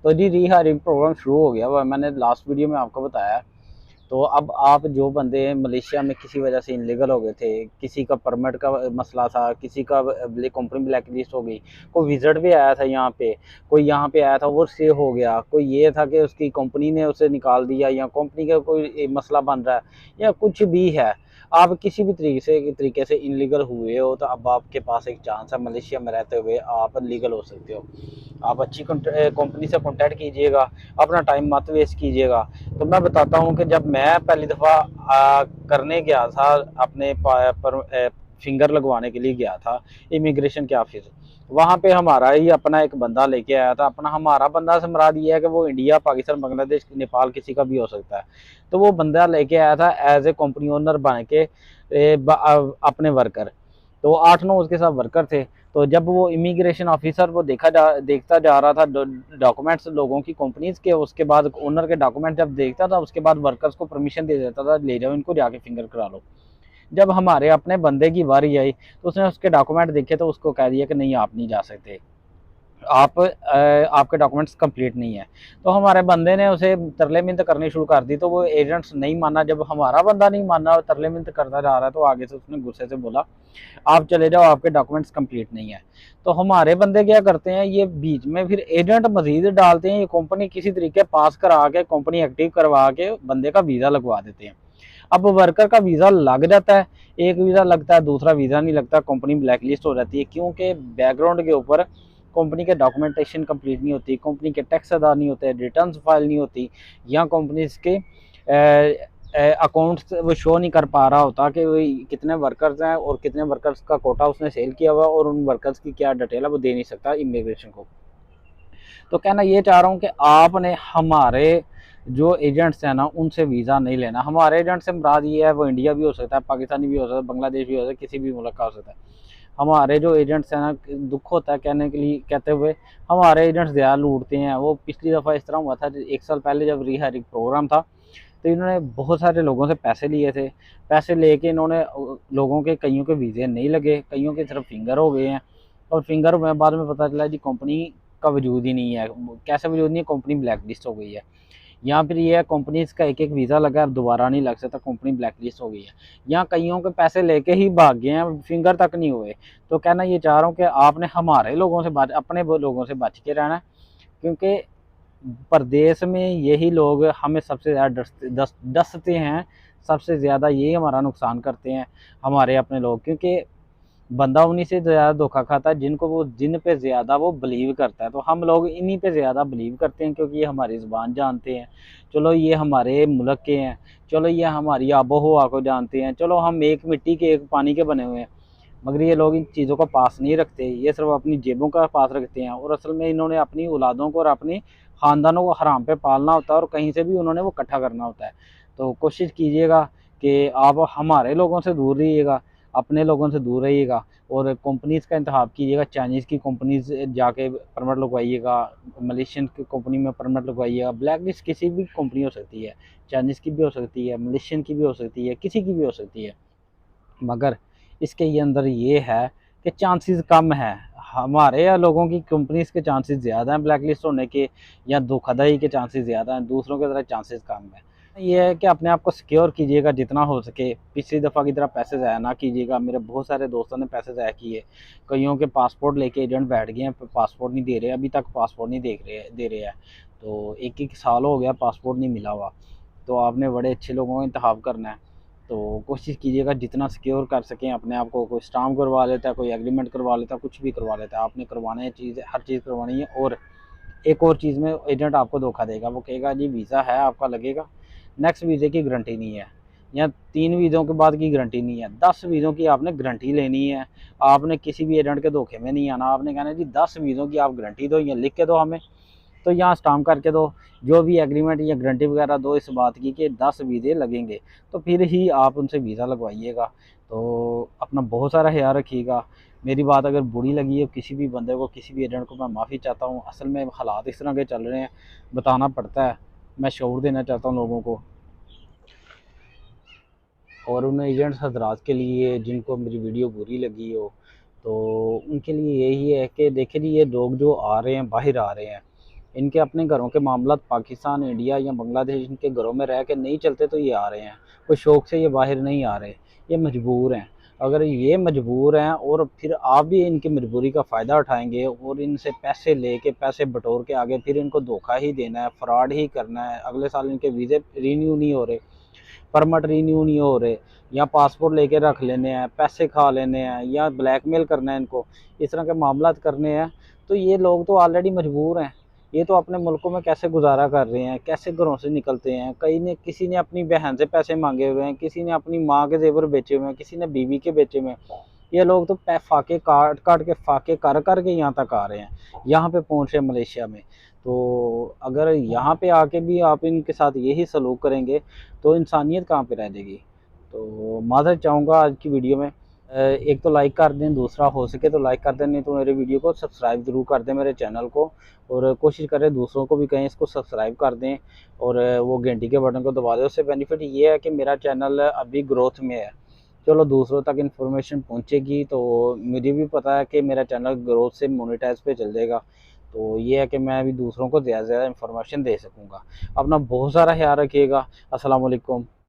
तो जी रीहायरिंग प्रोग्राम शुरू हो गया हुआ, मैंने लास्ट वीडियो में आपको बताया। तो अब आप जो बंदे मलेशिया में किसी वजह से इनलीगल हो गए थे, किसी का परमिट का मसला था, किसी का कंपनी ब्लैक लिस्ट हो गई, कोई विजिट भी आया था यहाँ पे, कोई यहाँ पे आया था वो से हो गया, कोई ये था कि उसकी कंपनी ने उसे निकाल दिया, या कंपनी का कोई मसला बन रहा है, या कुछ भी है, आप किसी भी तरीके से इनलीगल हुए हो, तो अब आपके पास एक चांस है, मलेशिया में रहते हुए आप लीगल हो सकते हो। आप अच्छी कंपनी से कॉन्टैक्ट कीजिएगा, अपना टाइम मत वेस्ट कीजिएगा। तो मैं बताता हूँ कि जब मैं पहली दफ़ा करने गया था अपने फिंगर लगवाने के लिए गया था इमिग्रेशन के ऑफिस, वहाँ पे हमारा ही अपना एक बंदा लेके आया था। अपना हमारा बंदा से मुराद ये है कि वो इंडिया, पाकिस्तान, बांग्लादेश, नेपाल किसी का भी हो सकता है। तो वो बंदा लेके आया था एज ए कंपनी ओनर बन के अपने वर्कर। तो 8-9 उसके साथ वर्कर थे। तो जब वो इमिग्रेशन ऑफिसर वो देखता जा रहा था डॉक्यूमेंट्स लोगों की कंपनीज के, उसके बाद ओनर के डॉक्यूमेंट जब देखता था, उसके बाद वर्कर्स को परमिशन दे देता था, ले जाओ इनको जाके फिंगर करा लो। जब हमारे अपने बंदे की बारी आई तो उसने उसके डॉक्यूमेंट देखे, तो उसको कह दिया कि नहीं आप नहीं जा सकते, आपके डॉक्यूमेंट्स कंप्लीट नहीं है। तो हमारे बंदे ने उसे तरले मिन्नत करनी शुरू कर दी। तो वो एजेंट्स नहीं माना। जब हमारा बंदा नहीं माना और तरले मिन्नत करता जा रहा है, तो आगे से उसने गुस्से से बोला आप चले जाओ, आपके डॉक्यूमेंट्स कंप्लीट नहीं है। तो हमारे बंदे क्या करते हैं, ये बीच में फिर एजेंट मजीद डालते हैं, ये कंपनी किसी तरीके पास करा के, कंपनी एक्टिव करवा के बंदे का वीज़ा लगवा देते हैं। अब वर्कर का वीज़ा लग जाता है, एक वीज़ा लगता है, दूसरा वीज़ा नहीं लगता, कंपनी ब्लैक लिस्ट हो जाती है, क्योंकि बैकग्राउंड के ऊपर कंपनी के डॉक्यूमेंटेशन कंप्लीट नहीं होती, कंपनी के टैक्स अदा नहीं होते, रिटर्न फाइल नहीं होती, या कंपनीज के अकाउंट्स वो शो नहीं कर पा रहा होता कि कितने वर्कर्स हैं और कितने वर्कर्स का कोटा उसने सेल किया हुआ, और उन वर्कर्स की क्या डिटेल है वो दे नहीं सकता इमिग्रेशन को। तो कहना ये चाह रहा हूँ कि आपने हमारे जो एजेंट्स हैं ना, उनसे वीज़ा नहीं लेना। हमारे एजेंट से मुराद ये है, वो इंडिया भी हो सकता है, पाकिस्तानी भी हो सकता है, बांग्लादेश भी हो सकता है, किसी भी मुल्क का हो सकता है। हमारे जो एजेंट्स हैं ना, दुख होता है कहने के लिए, कहते हुए, हमारे एजेंट्स ज़्यादा लूटते हैं। वो पिछली दफ़ा इस तरह हुआ था, 1 साल पहले जब रीहायरिंग प्रोग्राम था, तो इन्होंने बहुत सारे लोगों से पैसे लिए थे। पैसे लेके इन्होंने लोगों के, कईयों के वीज़े नहीं लगे, कईयों के सिर्फ फिंगर हो गए हैं। और फिंगर में बाद में पता चला जी कंपनी का वजूद ही नहीं है। कैसे वजूद नहीं है, कंपनी ब्लैक लिस्ट हो गई है। यहाँ पर ये है, कंपनीज का एक एक वीज़ा लगा है, अब दोबारा नहीं लग सकता, कंपनी ब्लैक लिस्ट हो गई है। यहाँ कईयों के पैसे लेके ही भाग गए हैं, फिंगर तक नहीं हुए। तो कहना ये चाह रहा हूँ कि आपने हमारे लोगों से अपने लोगों से बच के रहना, क्योंकि परदेश में यही लोग हमें सबसे ज़्यादा डसते हैं, सबसे ज़्यादा यही हमारा नुकसान करते हैं, हमारे अपने लोग। क्योंकि बंदा उन्हीं से ज़्यादा धोखा खाता है जिन पे ज़्यादा वो बिलीव करता है। तो हम लोग इन्हीं पे ज़्यादा बिलीव करते हैं, क्योंकि ये हमारी ज़ुबान जानते हैं, चलो ये हमारे मुल्क के हैं, चलो ये हमारी आबो हवा को जानते हैं, चलो हम एक मिट्टी के एक पानी के बने हुए हैं। मगर ये लोग इन चीज़ों का पास नहीं रखते, ये सिर्फ अपनी जेबों का पास रखते हैं। और असल में इन्होंने अपनी औलादों को और अपनी ख़ानदानों को हराम पे पालना होता है, और कहीं से भी उन्होंने वो इकट्ठा करना होता है। तो कोशिश कीजिएगा कि आप हमारे लोगों से दूर रहिएगा, अपने लोगों से दूर रहिएगा, और कंपनीज़ का इंतखाब कीजिएगा। चाइनीज़ की कंपनीज़ जाके परमिट लगवाइएगा, मलेशियन की कंपनी में परमिट लगवाइएगा। ब्लैक लिस्ट किसी भी कंपनी हो सकती है, चाइनीज़ की भी हो सकती है, मलेशियन की भी हो सकती है, किसी की भी हो सकती है। मगर इसके ये अंदर ये है कि चांसेस कम है, हमारे या लोगों की कंपनीज़ के चांसेस ज़्यादा हैं ब्लैक लिस्ट होने के, या धोखाधड़ी के चांसेस ज़्यादा हैं, दूसरों की तरह चांसेस कम है। ये है कि अपने आप को सिक्योर कीजिएगा जितना हो सके, पिछली दफ़ा की तरह पैसे ज़ाया ना कीजिएगा। मेरे बहुत सारे दोस्तों ने पैसे ज़ाया किए, कईयों के पासपोर्ट लेके एजेंट बैठ गए हैं, पासपोर्ट नहीं दे रहे, अभी तक पासपोर्ट नहीं दे रहे हैं। तो 1-1 साल हो गया पासपोर्ट नहीं मिला हुआ। तो आपने बड़े अच्छे लोगों का इंतखाब करना है। तो कोशिश कीजिएगा जितना सिक्योर कर सकें अपने आप को। कोई स्टाम्प करवा लेता है, कोई एग्रीमेंट करवा लेता है, कुछ भी करवा लेता है, आपने करवाना है चीज़, हर चीज़ करवानी है। और एक और चीज़ में एजेंट आपको धोखा देगा, वो कहेगा जी वीज़ा है आपका लगेगा, नेक्स्ट वीज़े की गारंटी नहीं है, या 3 वीज़ों के बाद की गारंटी नहीं है, 10 वीज़ों की आपने गारंटी लेनी है। आपने किसी भी एजेंट के धोखे में नहीं आना, आपने कहना है जी 10 वीज़ों की आप गारंटी दो, या लिख के दो हमें, तो यहाँ स्टाम्प करके दो, जो भी एग्रीमेंट या गारंटी वगैरह दो इस बात की कि 10 वीज़े लगेंगे, तो फिर ही आप उनसे वीज़ा लगवाइएगा। तो अपना बहुत सारा ख्याल रखिएगा। मेरी बात अगर बुरी लगी है किसी भी बंदे को, किसी भी एजेंट को, मैं माफ़ी चाहता हूँ। असल में हालात इस तरह के चल रहे हैं, बताना पड़ता है, मैं शऊर देना चाहता हूँ लोगों को। और उन एजेंट्स हजरात के लिए जिनको मेरी वीडियो बुरी लगी हो, तो उनके लिए यही है कि देखिए जी, ये लोग जो आ रहे हैं, बाहर आ रहे हैं, इनके अपने घरों के मामला पाकिस्तान, इंडिया या बांग्लादेश इनके घरों में रह के नहीं चलते तो ये आ रहे हैं, कोई शौक़ से ये बाहर नहीं आ रहे, ये मजबूर हैं। अगर ये मजबूर हैं और फिर आप भी इनकी मजबूरी का फ़ायदा उठाएंगे और इनसे पैसे लेके, पैसे बटोर के आगे फिर इनको धोखा ही देना है, फ्रॉड ही करना है, अगले साल इनके वीज़े रीन्यू नहीं हो रहे, परमिट रीन्यू नहीं हो रहे, या पासपोर्ट लेके रख लेने हैं, पैसे खा लेने हैं, या ब्लैकमेल करना है इनको, इस तरह के मामला करने हैं, तो ये लोग तो ऑलरेडी मजबूर हैं। ये तो अपने मुल्कों में कैसे गुजारा कर रहे हैं, कैसे घरों से निकलते हैं, कई ने, किसी ने अपनी बहन से पैसे मांगे हुए हैं, किसी ने अपनी माँ के जेवर बेचे हुए हैं, किसी ने बीवी के बेचे हुए हैं। ये लोग तो फाके काट काट के, फाके कर के यहाँ तक आ रहे हैं, यहाँ पे पहुँच रहे हैं मलेशिया में। तो अगर यहाँ पे आके भी आप इनके साथ यही सलूक करेंगे तो इंसानियत कहाँ पे रह जाएगी। तो माज़रत चाहूँगा आज की वीडियो में, एक तो लाइक कर दें, दूसरा हो सके तो लाइक कर दें, नहीं तो मेरे वीडियो को सब्सक्राइब ज़रूर कर दें मेरे चैनल को, और कोशिश करें दूसरों को भी कहें इसको सब्सक्राइब कर दें और वो घंटी के बटन को दबा दें। उससे बेनिफिट ये है कि मेरा चैनल अभी ग्रोथ में है, चलो दूसरों तक इन्फॉर्मेशन पहुंचेगी तो मुझे भी पता है कि मेरा चैनल ग्रोथ से मोनेटाइज पे चल जाएगा। तो ये है कि मैं अभी दूसरों को ज़्यादा से ज़्यादा इन्फॉर्मेशन दे सकूँगा। अपना बहुत सारा ख्याल रखिएगा। अस्सलाम वालेकुम।